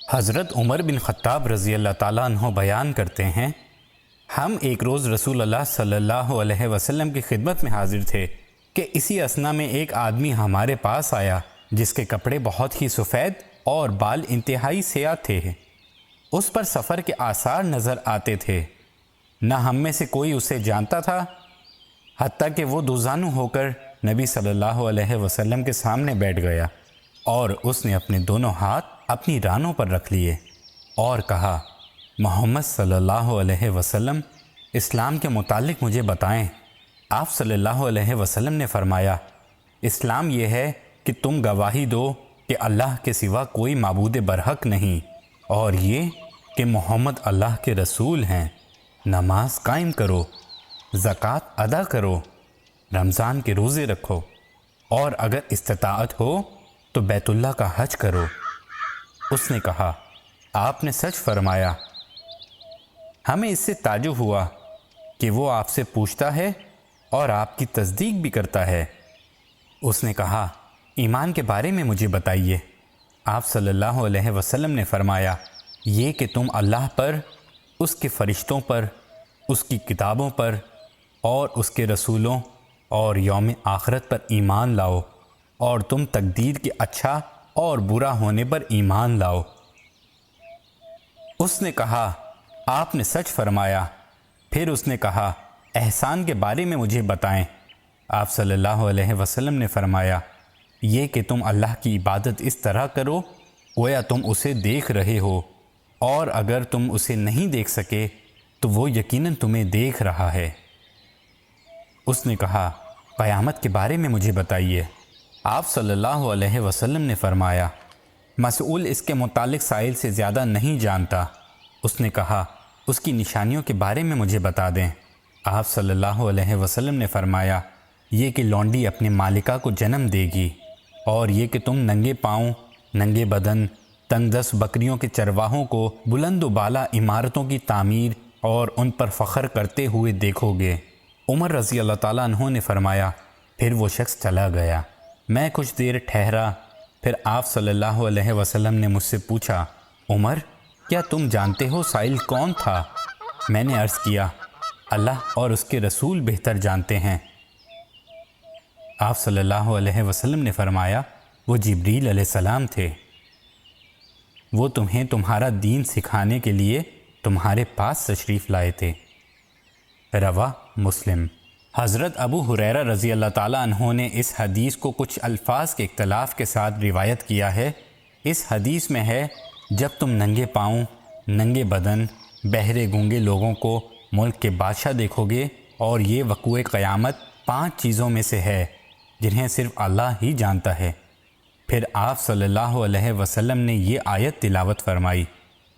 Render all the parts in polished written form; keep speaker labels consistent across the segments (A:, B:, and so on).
A: حضرت عمر بن خطاب رضی اللہ تعالیٰ عنہ بیان کرتے ہیں، ہم ایک روز رسول اللہ صلی اللہ علیہ وسلم کی خدمت میں حاضر تھے کہ اسی اثنا میں ایک آدمی ہمارے پاس آیا جس کے کپڑے بہت ہی سفید اور بال انتہائی سیاہ تھے۔ اس پر سفر کے آثار نظر آتے تھے، نہ ہم میں سے کوئی اسے جانتا تھا، حتیٰ کہ وہ دوزانو ہو کر نبی صلی اللہ علیہ وسلم کے سامنے بیٹھ گیا اور اس نے اپنے دونوں ہاتھ اپنی رانوں پر رکھ لیے اور کہا، محمد صلی اللہ علیہ وسلم اسلام کے متعلق مجھے بتائیں۔ آپ صلی اللہ علیہ وسلم نے فرمایا، اسلام یہ ہے کہ تم گواہی دو کہ اللہ کے سوا کوئی معبود برحق نہیں، اور یہ کہ محمد اللہ کے رسول ہیں، نماز قائم کرو، زکوٰۃ ادا کرو، رمضان کے روزے رکھو، اور اگر استطاعت ہو تو بیت اللہ کا حج کرو۔ اس نے کہا، آپ نے سچ فرمایا۔ ہمیں اس سے تعجب ہوا کہ وہ آپ سے پوچھتا ہے اور آپ کی تصدیق بھی کرتا ہے۔ اس نے کہا، ایمان کے بارے میں مجھے بتائیے۔ آپ صلی اللہ علیہ وسلم نے فرمایا، یہ کہ تم اللہ پر، اس کے فرشتوں پر، اس کی کتابوں پر اور اس کے رسولوں اور یوم آخرت پر ایمان لاؤ، اور تم تقدیر کے اچھا اور برا ہونے پر ایمان لاؤ۔ اس نے کہا، آپ نے سچ فرمایا۔ پھر اس نے کہا، احسان کے بارے میں مجھے بتائیں۔ آپ صلی اللہ علیہ وسلم نے فرمایا، یہ کہ تم اللہ کی عبادت اس طرح کرو گویا تم اسے دیکھ رہے ہو، اور اگر تم اسے نہیں دیکھ سکے تو وہ یقیناً تمہیں دیکھ رہا ہے۔ اس نے کہا، قیامت کے بارے میں مجھے بتائیے۔ آپ صلی اللہ علیہ وسلم نے فرمایا، مسئول اس کے متعلق سائل سے زیادہ نہیں جانتا۔ اس نے کہا، اس کی نشانیوں کے بارے میں مجھے بتا دیں۔ آپ صلی اللہ علیہ وسلم نے فرمایا، یہ کہ لونڈی اپنے مالکہ کو جنم دے گی، اور یہ کہ تم ننگے پاؤں، ننگے بدن، تنگ دست بکریوں کے چرواہوں کو بلند و بالا عمارتوں کی تعمیر اور ان پر فخر کرتے ہوئے دیکھو گے۔ عمر رضی اللہ تعالیٰ عنہ نے فرمایا، پھر وہ شخص چلا گیا۔ میں کچھ دیر ٹھہرا، پھر آپ صلی اللہ علیہ وسلم نے مجھ سے پوچھا، عمر، کیا تم جانتے ہو سائل کون تھا؟ میں نے عرض کیا، اللہ اور اس کے رسول بہتر جانتے ہیں۔ آپ صلی اللہ علیہ وسلم نے فرمایا، وہ جبریل علیہ السلام تھے، وہ تمہیں تمہارا دین سکھانے کے لیے تمہارے پاس تشریف لائے تھے۔ رواہ مسلم۔ حضرت ابو ہریرہ رضی اللہ تعالیٰ عنہ نے اس حدیث کو کچھ الفاظ کے اختلاف کے ساتھ روایت کیا ہے۔ اس حدیث میں ہے، جب تم ننگے پاؤں، ننگے بدن، بہرے گونگے لوگوں کو ملک کے بادشاہ دیکھو گے، اور یہ وقوع قیامت 5 چیزوں میں سے ہے جنہیں صرف اللہ ہی جانتا ہے۔ پھر آپ صلی اللہ علیہ وسلم نے یہ آیت تلاوت فرمائی۔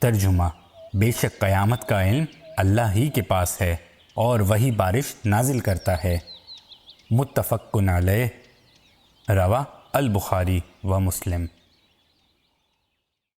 A: ترجمہ، بے شک قیامت کا علم اللہ ہی کے پاس ہے اور وہی بارش نازل کرتا ہے۔ متفق علیہ۔ رواہ البخاری و مسلم۔